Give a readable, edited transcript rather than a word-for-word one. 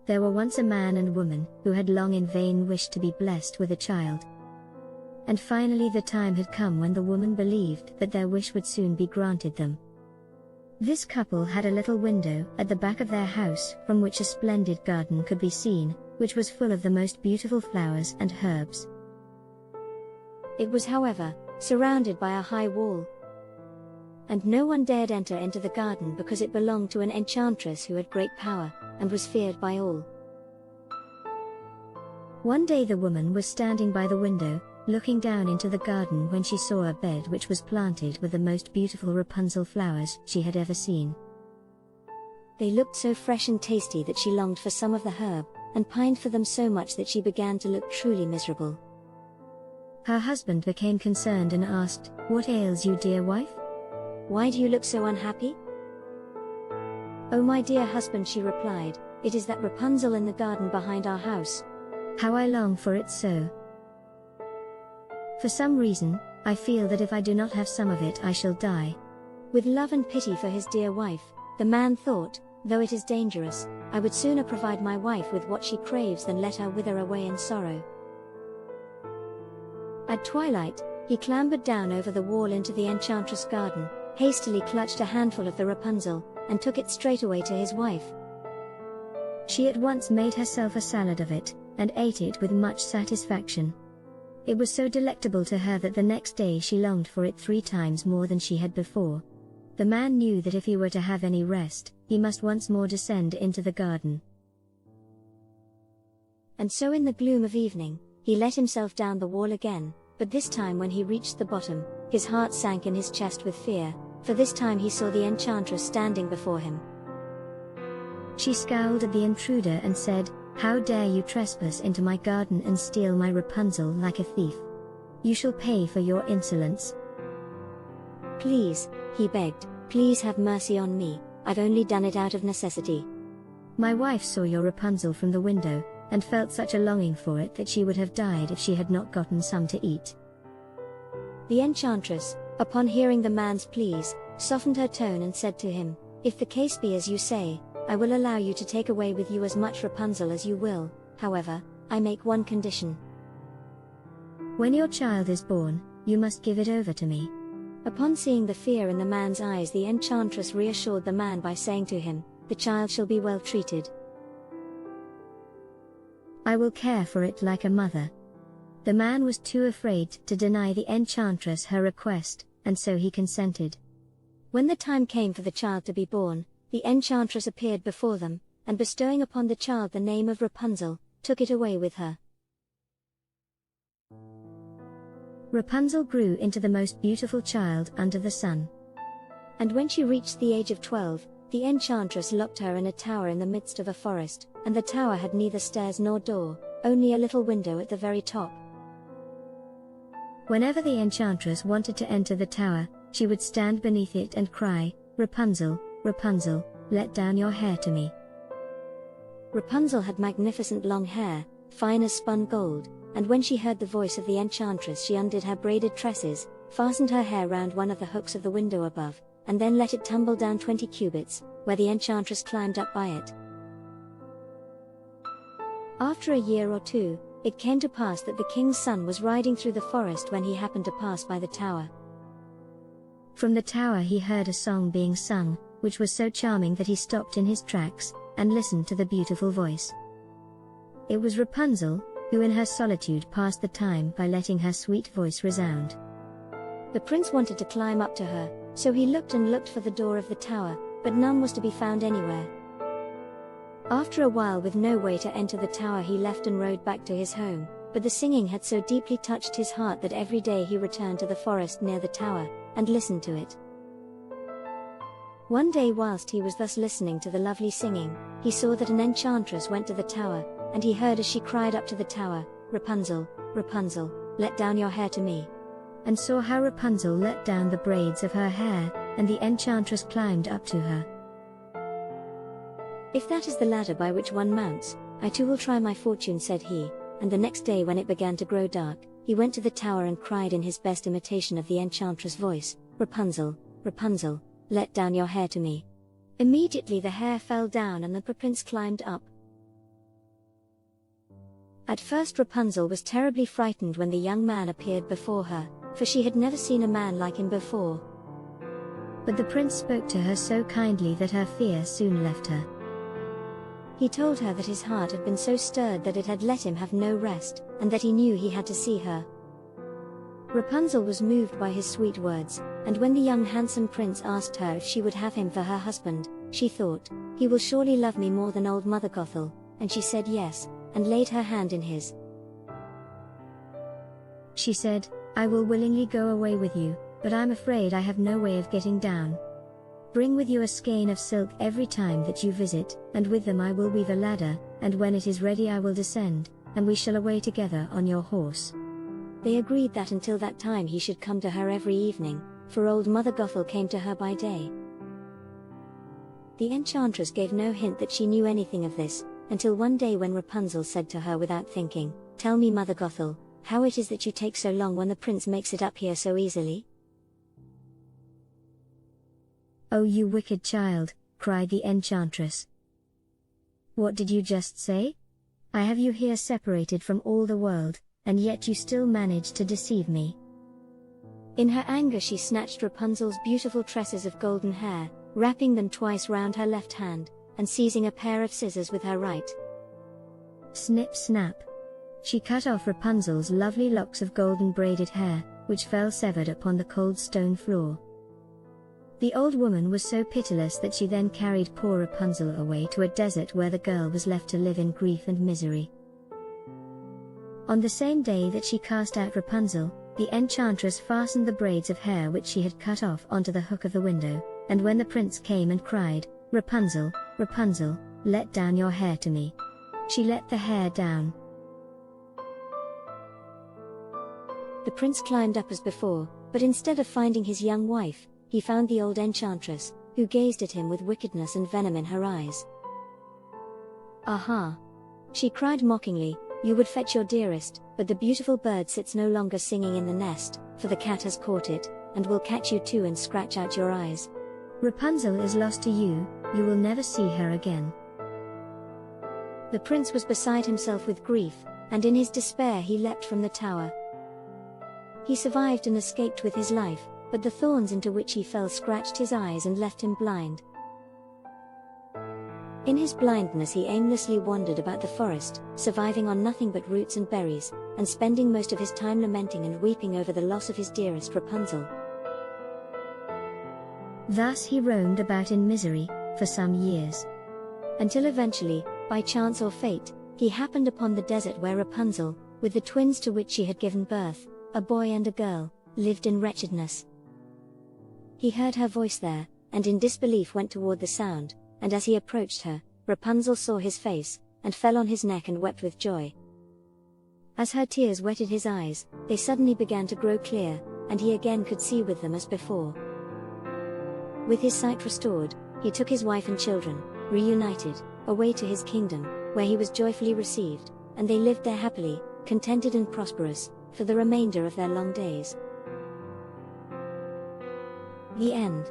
There were once a man and woman who had long in vain wished to be blessed with a child. And finally the time had come when the woman believed that their wish would soon be granted them. This couple had a little window at the back of their house from which a splendid garden could be seen, which was full of the most beautiful flowers and herbs. It was, however, surrounded by a high wall, and no one dared enter into the garden because it belonged to an enchantress who had great power, and was feared by all. One day the woman was standing by the window, looking down into the garden when she saw a bed which was planted with the most beautiful Rapunzel flowers she had ever seen. They looked so fresh and tasty that she longed for some of the herb, and pined for them so much that she began to look truly miserable. Her husband became concerned and asked, "What ails you, dear wife? Why do you look so unhappy?" "Oh, my dear husband," she replied, "it is that Rapunzel in the garden behind our house. How I long for it so! For some reason, I feel that if I do not have some of it I shall die." With love and pity for his dear wife, the man thought, "Though it is dangerous, I would sooner provide my wife with what she craves than let her wither away in sorrow." At twilight, he clambered down over the wall into the enchantress' garden, hastily clutched a handful of the Rapunzel, and took it straight away to his wife. She at once made herself a salad of it, and ate it with much satisfaction. It was so delectable to her that the next day she longed for it 3 times more than she had before. The man knew that if he were to have any rest, he must once more descend into the garden. And so in the gloom of evening, he let himself down the wall again, but this time when he reached the bottom, his heart sank in his chest with fear, for this time he saw the enchantress standing before him. She scowled at the intruder and said, "How dare you trespass into my garden and steal my Rapunzel like a thief? You shall pay for your insolence." "Please," he begged, "please have mercy on me, I've only done it out of necessity. My wife saw your Rapunzel from the window, and felt such a longing for it that she would have died if she had not gotten some to eat." The enchantress, upon hearing the man's pleas, softened her tone and said to him, "If the case be as you say, I will allow you to take away with you as much Rapunzel as you will. However, I make one condition. When your child is born, you must give it over to me." Upon seeing the fear in the man's eyes, the enchantress reassured the man by saying to him, "The child shall be well treated. I will care for it like a mother." The man was too afraid to deny the enchantress her request, and so he consented. When the time came for the child to be born, the enchantress appeared before them, and bestowing upon the child the name of Rapunzel, took it away with her. Rapunzel grew into the most beautiful child under the sun. And when she reached the age of 12, the enchantress locked her in a tower in the midst of a forest, and the tower had neither stairs nor door, only a little window at the very top. Whenever the enchantress wanted to enter the tower, she would stand beneath it and cry, "Rapunzel, Rapunzel, let down your hair to me." Rapunzel had magnificent long hair, fine as spun gold, and when she heard the voice of the enchantress she undid her braided tresses, fastened her hair round one of the hooks of the window above, and then let it tumble down 20 cubits, where the enchantress climbed up by it. After a year or 2, it came to pass that the king's son was riding through the forest when he happened to pass by the tower. From the tower he heard a song being sung, which was so charming that he stopped in his tracks, and listened to the beautiful voice. It was Rapunzel, who in her solitude passed the time by letting her sweet voice resound. The prince wanted to climb up to her, so he looked and looked for the door of the tower, but none was to be found anywhere. After a while, with no way to enter the tower, he left and rode back to his home, but the singing had so deeply touched his heart that every day he returned to the forest near the tower, and listened to it. One day whilst he was thus listening to the lovely singing, he saw that an enchantress went to the tower, and he heard as she cried up to the tower, "Rapunzel, Rapunzel, let down your hair to me," and saw how Rapunzel let down the braids of her hair, and the enchantress climbed up to her. "If that is the ladder by which one mounts, I too will try my fortune," said he, and the next day when it began to grow dark, he went to the tower and cried in his best imitation of the enchantress' voice, "Rapunzel, Rapunzel, let down your hair to me." Immediately the hair fell down and the prince climbed up. At first Rapunzel was terribly frightened when the young man appeared before her, for she had never seen a man like him before. But the prince spoke to her so kindly that her fear soon left her. He told her that his heart had been so stirred that it had let him have no rest, and that he knew he had to see her. Rapunzel was moved by his sweet words, and when the young handsome prince asked her if she would have him for her husband, she thought, "He will surely love me more than old Mother Gothel," and she said yes, and laid her hand in his. She said, "I will willingly go away with you, but I'm afraid I have no way of getting down. Bring with you a skein of silk every time that you visit, and with them I will weave a ladder, and when it is ready I will descend, and we shall away together on your horse." They agreed that until that time he should come to her every evening, for old Mother Gothel came to her by day. The enchantress gave no hint that she knew anything of this, until one day when Rapunzel said to her without thinking, "Tell me, Mother Gothel, how it is that you take so long when the prince makes it up here so easily?" "Oh, you wicked child," cried the enchantress. "What did you just say? I have you here separated from all the world, and yet you still manage to deceive me." In her anger she snatched Rapunzel's beautiful tresses of golden hair, wrapping them twice round her left hand, and seizing a pair of scissors with her right. Snip snap! She cut off Rapunzel's lovely locks of golden braided hair, which fell severed upon the cold stone floor. The old woman was so pitiless that she then carried poor Rapunzel away to a desert where the girl was left to live in grief and misery. On the same day that she cast out Rapunzel, the enchantress fastened the braids of hair which she had cut off onto the hook of the window, and when the prince came and cried, "Rapunzel, Rapunzel, let down your hair to me," she let the hair down. The prince climbed up as before, but instead of finding his young wife, he found the old enchantress, who gazed at him with wickedness and venom in her eyes. "Aha!" she cried mockingly, "you would fetch your dearest, but the beautiful bird sits no longer singing in the nest, for the cat has caught it, and will catch you too and scratch out your eyes. Rapunzel is lost to you, you will never see her again." The prince was beside himself with grief, and in his despair he leapt from the tower. He survived and escaped with his life, but the thorns into which he fell scratched his eyes and left him blind. In his blindness he aimlessly wandered about the forest, surviving on nothing but roots and berries, and spending most of his time lamenting and weeping over the loss of his dearest Rapunzel. Thus he roamed about in misery, for some years. Until eventually, by chance or fate, he happened upon the desert where Rapunzel, with the twins to which she had given birth, a boy and a girl, lived in wretchedness. He heard her voice there, and in disbelief went toward the sound, and as he approached her, Rapunzel saw his face, and fell on his neck and wept with joy. As her tears wetted his eyes, they suddenly began to grow clear, and he again could see with them as before. With his sight restored, he took his wife and children, reunited, away to his kingdom, where he was joyfully received, and they lived there happily, contented and prosperous, for the remainder of their long days. The end.